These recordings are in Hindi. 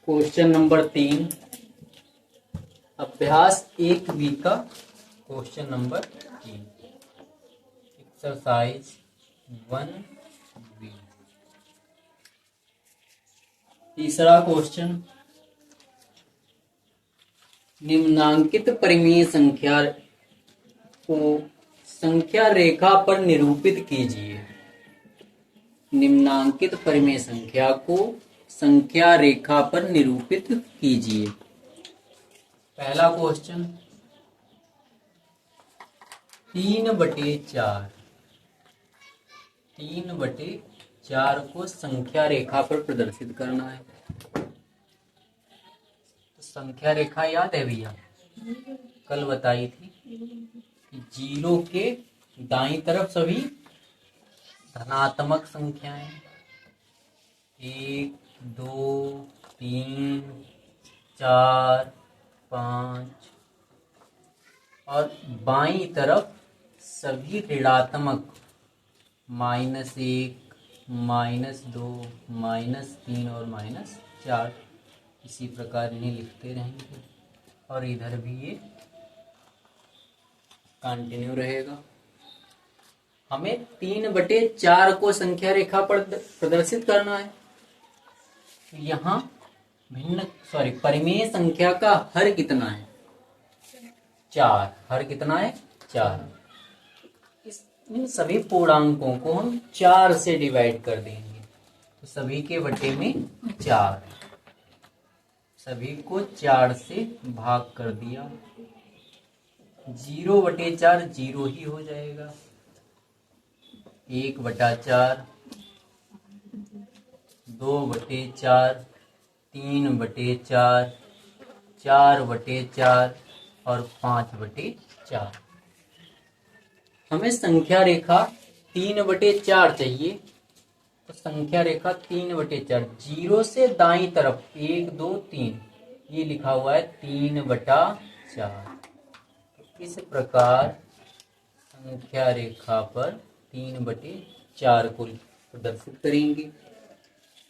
क्वेश्चन नंबर 3, अभ्यास 1B का क्वेश्चन नंबर 3, एक्सरसाइज 1B। तीसरा क्वेश्चन, निम्नांकित परिमेय संख्या को संख्या रेखा पर निरूपित कीजिए। निम्नांकित परिमेय संख्या को संख्या रेखा पर निरूपित कीजिए। पहला क्वेश्चन, 3/4 3/4 को संख्या रेखा पर प्रदर्शित करना है। तो संख्या रेखा याद है भैया, कल बताई थी कि 0 के दाईं तरफ सभी धनात्मक संख्याएं, 1 2 3 4 5, और बाईं तरफ सभी ऋणात्मक, -1 -2 -3 और -4। इसी प्रकार इन्हें लिखते रहेंगे और इधर भी ये कंटिन्यू रहेगा। हमें 3/4 को संख्या रेखा पर प्रदर्शित करना है। यहाँ परिमेय संख्या का हर कितना है? 4। हर कितना है? 4। इन सभी पूर्णांकों को हम 4 से डिवाइड कर देंगे। तो सभी के बटे में 4, सभी को 4 से भाग कर दिया। 0/4 0 ही हो जाएगा। 1/4, 2/4, 3/4, 4/4 और 5/4। हमें संख्या रेखा 3/4 चाहिए। तो संख्या रेखा 3/4, 0 से दाईं तरफ 1 2 3, ये लिखा हुआ है 3/4। इस प्रकार संख्या रेखा पर 3/4 को प्रदर्शित करेंगे,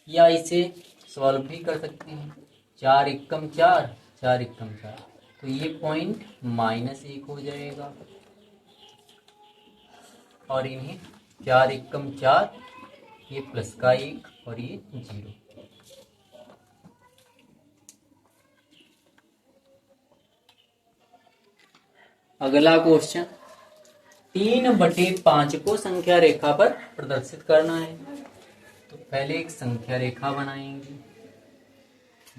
या इसे सॉल्व भी कर सकते हैं। 4 एकम 4, 4 एकम 4, तो ये पॉइंट -1 हो जाएगा। और इन्हें 4 एकम 4, ये प्लस का 1 और ये 0। अगला क्वेश्चन, 3/5 को संख्या रेखा पर प्रदर्शित करना है। तो पहले एक संख्या रेखा बनाएंगे।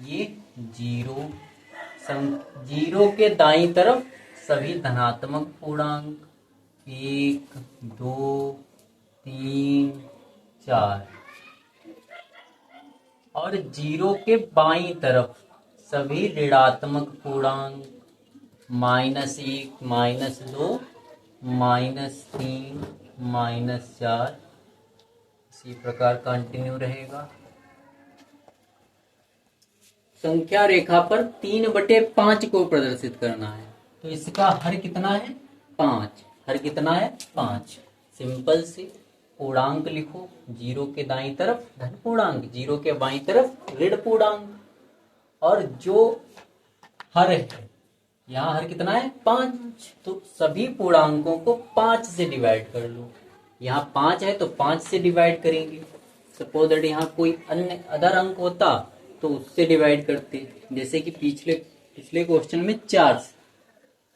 ये 0 के दाईं तरफ सभी धनात्मक पूर्णांक, 1 2 3 4, और 0 के बाईं तरफ सभी ऋणात्मक पूर्णांक, -1 -2 -3 -4। इसी प्रकार कंटिन्यू रहेगा। संख्या रेखा पर 3/5 को प्रदर्शित करना है। तो इसका हर कितना है? 5। हर कितना है? 5। सिंपल से पूर्णांक लिखो। 0 के दाईं तरफ धन पूर्णांक, 0 के बाईं तरफ ऋण पूर्णांक, और जो हर है, यहाँ हर कितना है? 5। तो सभी पूर्णांकों को 5 से डिवाइड कर लो। यहाँ 5 है तो 5 से डिवाइड करेंगे। सपोज दैट यहाँ कोई अन्य अदर अंक होता तो उससे डिवाइड करते। जैसे कि पिछले क्वेश्चन में 4,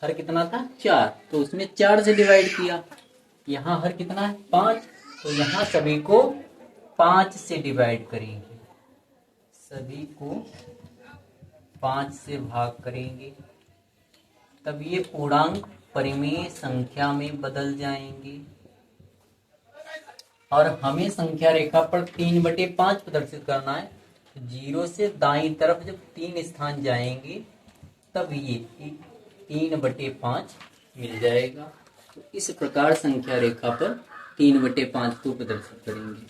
हर कितना था? 4, तो उसमें 4 से डिवाइड किया। यहाँ हर कितना है? 5, तो यहाँ सभी को 5 से डिवाइड करेंगे। सभी को 5 से भाग करेंगे, तब ये पूर्णांक परिमेय संख्या में बदल जाएंगे। और हमें संख्या रेखा पर 3/5 प्रदर्शित करना है। 0 से दाईं तरफ जब 3 स्थान जाएंगे तब ये 3/5 मिल जाएगा। तो इस प्रकार संख्या रेखा पर 3/5 को प्रदर्शित करेंगे।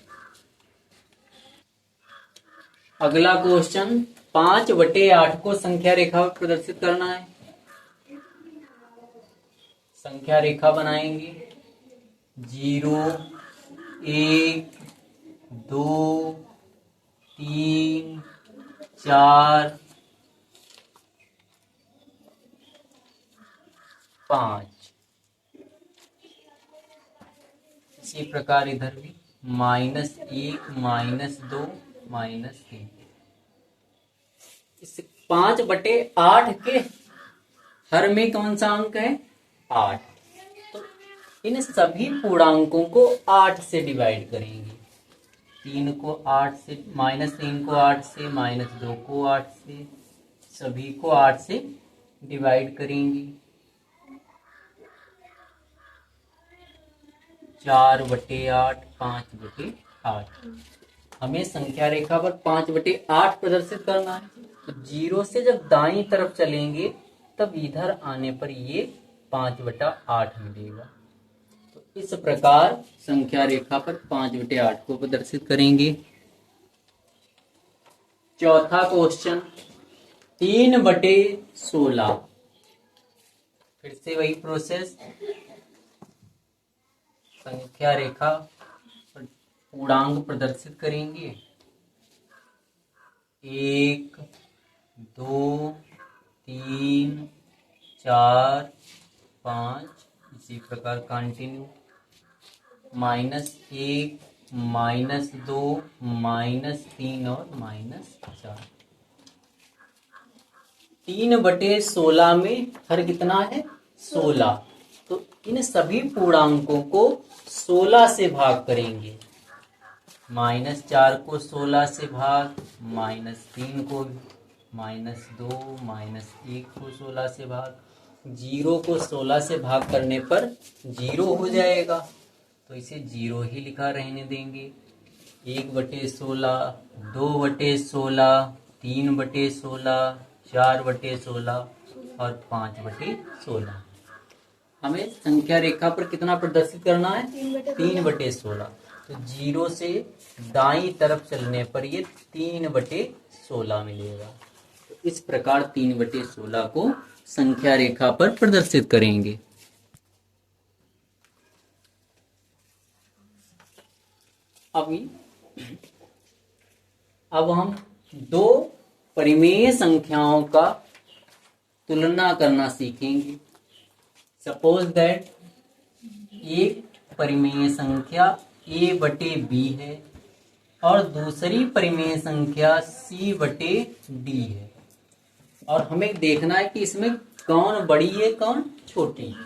अगला क्वेश्चन, 5/8 को संख्या रेखा पर प्रदर्शित करना है। संख्या रेखा बनाएंगे। 0 1 2 3 4 5। इसी प्रकार इधर भी -1 -2 -3। इस 5/8 के हर में कौन सा अंक है? 8। तो इन सभी पूर्णांकों को 8 से डिवाइड करेंगे। 3 को 8 से, -3 को 8 से, -2 को 8 से, सभी को 8 से डिवाइड करेंगे। 4/8 5/8। हमें संख्या रेखा पर 5/8 प्रदर्शित करना है। तो 0 से जब दाईं तरफ चलेंगे तब इधर आने पर ये 5/8 मिलेगा। तो इस प्रकार संख्या रेखा पर 5/8 को प्रदर्शित करेंगे। चौथा क्वेश्चन 3/16। फिर से वही प्रोसेस, संख्या रेखा पर पूर्णांक प्रदर्शित करेंगे। 1 2 3 4 5। इसी प्रकार कंटिन्यू -1 -2 -3 और -4। 3/16 में हर कितना है? 16। तो इन सभी पूर्णांकों को 16 से भाग करेंगे। -4 को 16 से भाग, -3 को, -2 -1 को 16 से भाग, 0 को 16 से भाग करने पर 0 हो जाएगा। तो इसे 0 ही लिखा रहने देंगे। 1/16, 2/16, 3/16, 4/16 और 5/16। हमें संख्या रेखा पर कितना प्रदर्शित करना है? 3/16। तो 0 से दाईं तरफ चलने पर ये 3/16 मिलेगा। तो इस प्रकार 3/16 को संख्या रेखा पर प्रदर्शित करेंगे। अब हम दो परिमेय संख्याओं का तुलना करना सीखेंगे। सपोज दैट एक परिमेय संख्या a/b है और दूसरी परिमेय संख्या c/d है, और हमें देखना है कि इसमें कौन बड़ी है कौन छोटी है।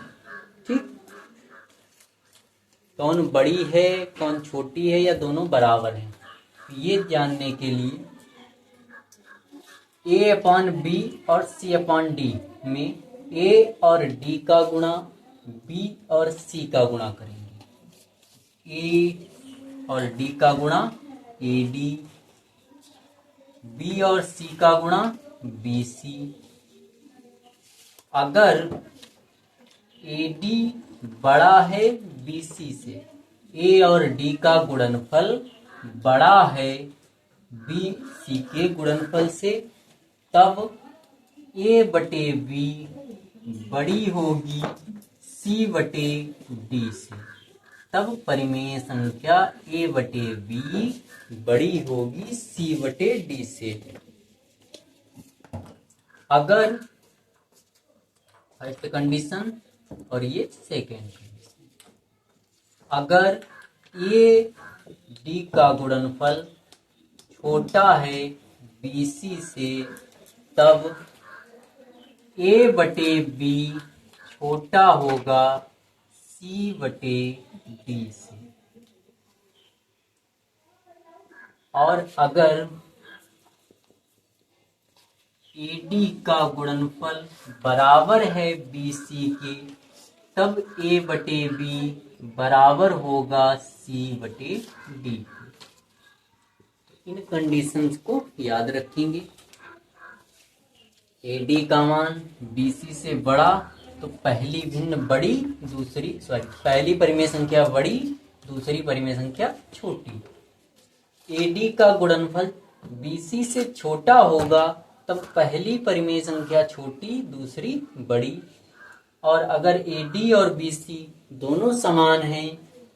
ठीक, कौन बड़ी है कौन छोटी है या दोनों बराबर हैं। ये जानने के लिए a/b और c/d में a और d का गुणा b और c का गुणा करेंगे। a और d का गुणा ad, b और c का गुणा bc। अगर ad बड़ा है bc से, a और d का गुणनफल बड़ा है bc के गुणनफल से, तब a/b बड़ी होगी c/d से। तब परिमेय संख्या a/b बड़ी होगी c/d से। अगर फर्स्ट कंडीशन और ये सेकेंड कंडीशन, अगर ad का गुणनफल छोटा है bc से, तब a/b छोटा होगा c/d से। और अगर ad का गुणनफल बराबर है bc के, तब a/b बराबर होगा c/d। इन कंडीशंस को याद रखेंगे। ad का मान bc से बड़ा तो पहली भिन्न बड़ी, पहली परिमेय संख्या बड़ी, दूसरी परिमेय संख्या छोटी। ad का गुणनफल bc से छोटा होगा तब पहली परिमेय संख्या छोटी, दूसरी बड़ी। और अगर ad और bc दोनों समान हैं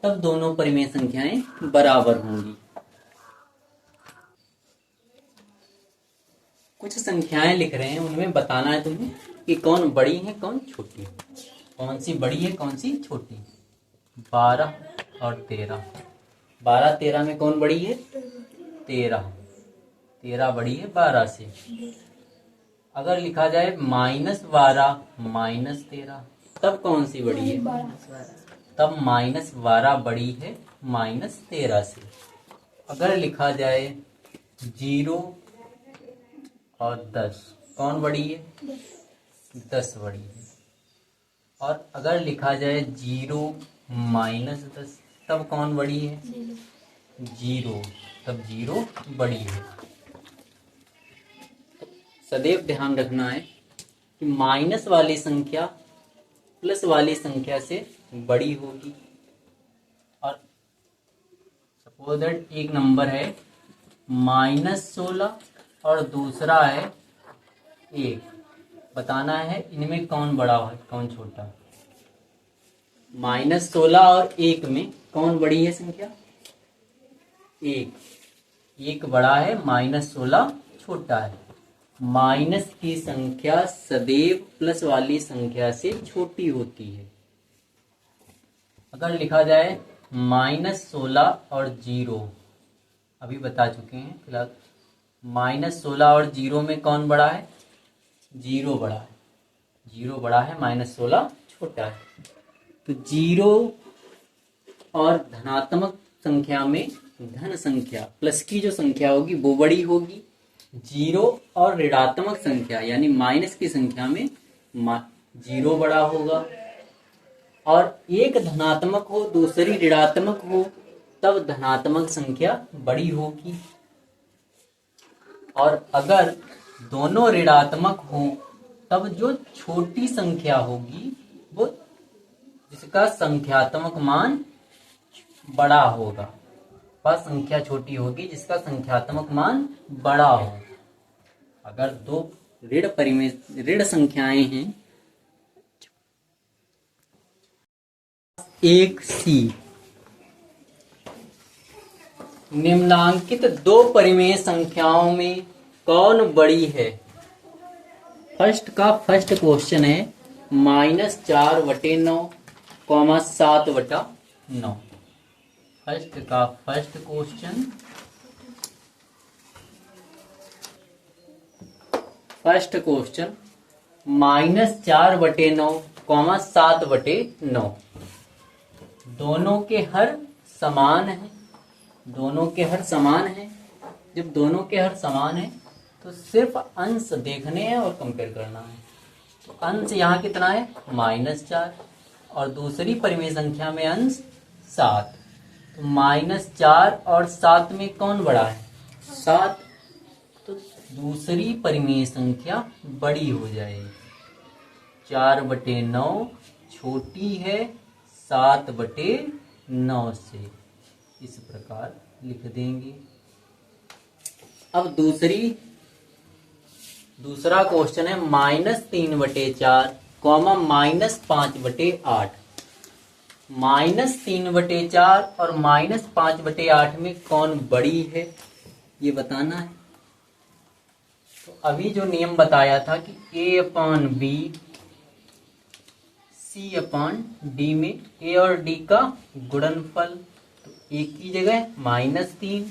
तब दोनों परिमेय संख्याएं बराबर होंगी। कुछ संख्याएं लिख रहे हैं, उनमें बताना है तुम्हें कि कौन बड़ी है कौन छोटी है, कौन सी बड़ी है कौन सी छोटी है। 12 और 13, 12 13 में कौन बड़ी है? 13, 13 बड़ी है 12 से। अगर लिखा जाए -12 -13, तब कौन सी बड़ी है? तब -12 बड़ी है -13 से। अगर लिखा जाए 0 और 10, कौन बड़ी है? 10 बड़ी है। और अगर लिखा जाए 0 -10, तब कौन बड़ी है? 0, तब 0 बड़ी है। सदैव ध्यान रखना है कि माइनस वाली संख्या प्लस वाली संख्या से बड़ी होगी। और सपोज दैट एक नंबर है -16 और दूसरा है 1, बताना है इनमें कौन बड़ा है कौन छोटा। -16 और 1 में कौन बड़ी है संख्या? 1 बड़ा है, -16 छोटा है। माइनस की संख्या सदैव प्लस वाली संख्या से छोटी होती है। अगर लिखा जाए -16 और 0, अभी बता चुके हैं फिलहाल। -16 और 0 में कौन बड़ा है? 0 बड़ा है, 0 बड़ा है, -16 छोटा है। तो 0 और धनात्मक संख्या में धन संख्या प्लस की जो संख्या होगी वो बड़ी होगी। 0 और ऋणात्मक संख्या यानी माइनस की संख्या में 0 बड़ा होगा। और एक धनात्मक हो दूसरी ऋणात्मक हो तब धनात्मक संख्या बड़ी होगी। और अगर दोनों ऋणात्मक हो तब जो छोटी संख्या होगी वो जिसका संख्यात्मक मान बड़ा होगा, वह संख्या छोटी होगी जिसका संख्यात्मक मान बड़ा हो। अगर दो ऋण संख्याएं हैं, 1C, निम्नांकित दो परिमेय संख्याओं में कौन बड़ी है? फर्स्ट क्वेश्चन है -4/9, 7/9। First question, -4/9, 7/9। दोनों के हर समान है, दोनों के हर समान है। जब दोनों के हर समान है तो सिर्फ अंश देखने हैं और कंपेयर करना है। तो अंश यहाँ कितना है? -4 और दूसरी परिमेय संख्या में अंश 7। तो -4 और 7 में कौन बड़ा है? 7। तो दूसरी परिमेय संख्या बड़ी हो जाएगी। 4/9 छोटी है 7/9 से, इस प्रकार लिख देंगे। अब दूसरा क्वेश्चन है -3/4, -5/8। -3/4 और -5/8 में कौन बड़ी है ये बताना है। तो अभी जो नियम बताया था कि A/B C/D में A और D का गुणनफल, तो A की जगह -3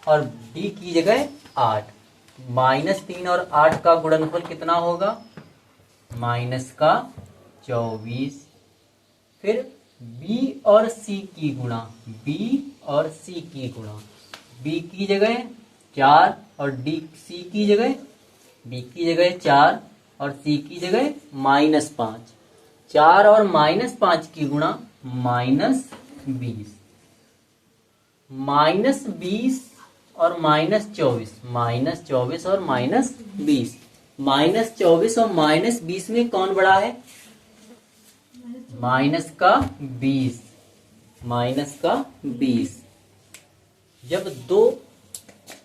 और D की जगह 8। -3 और 8 का गुणनफल कितना होगा? -24। फिर B और C की गुणा, B और C की गुणा, B की जगह 4 और C की जगह, B की जगह 4 और C की जगह -5। 4 और -5 की गुणा -20। -20 और -24, -24 और -20। -24 और -20 में कौन बड़ा है? -20। जब दो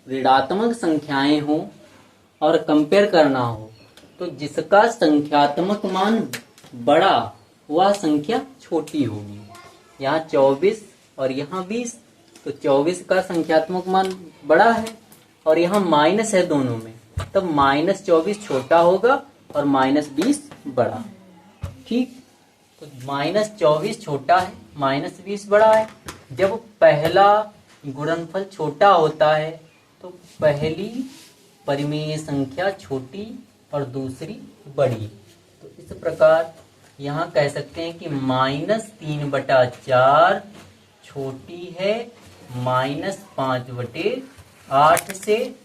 ऋणात्मक संख्याएं हो और कंपेयर करना हो तो जिसका संख्यात्मक मान बड़ा वह संख्या छोटी होगी। यहाँ 24 और यहाँ 20, तो 24 का संख्यात्मक मान बड़ा है और यहाँ माइनस है दोनों में, तब -24 छोटा होगा और -20 बड़ा। ठीक, तो -24 छोटा है, -20 बड़ा है। जब पहला गुणनफल छोटा होता है तो पहली परिमेय संख्या छोटी और दूसरी बड़ी। तो इस प्रकार यहाँ कह सकते हैं कि -3/4 छोटी है -5/8 से।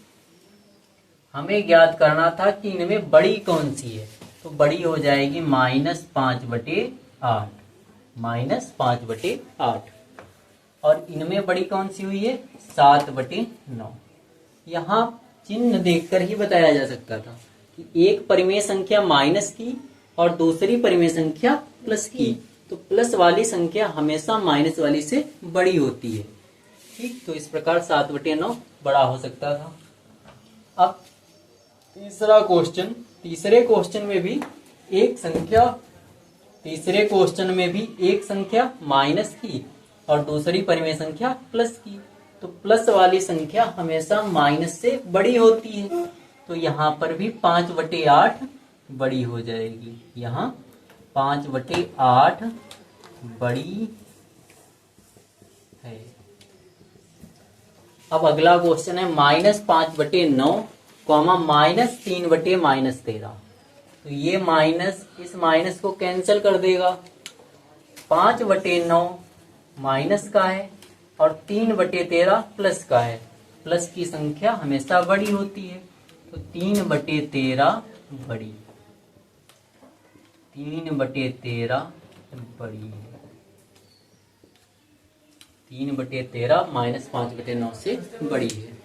हमें ज्ञात करना था कि इनमें बड़ी कौन सी है, तो बड़ी हो जाएगी -5/8, -5/8। और इनमें बड़ी कौन सी हुई है, 7/9। यहाँ चिन्ह देखकर ही बताया जा सकता था कि एक परिमेय संख्या माइनस की और दूसरी परिमेय संख्या प्लस की, तो प्लस वाली संख्या हमेशा माइनस वाली से बड़ी होती है। ठीक, तो इस प्रकार 7/9 बड़ा हो सकता था। अब तीसरा क्वेश्चन, तीसरे क्वेश्चन में भी एक संख्या माइनस की और दूसरी परिमेय संख्या प्लस की, तो प्लस वाली संख्या हमेशा माइनस से बड़ी होती है। तो यहाँ पर भी 5/8 बड़ी हो जाएगी। यहाँ 5/8 बड़ी है। अब अगला क्वेश्चन है -5/9, -3/-13। तो ये माइनस इस माइनस को कैंसिल कर देगा। 5/9 माइनस का है और 3/13 प्लस का है। प्लस की संख्या हमेशा बड़ी होती है, तो 3/13 बड़ी, 3/13 बड़ी है। 3/13 -5/9 से बड़ी है।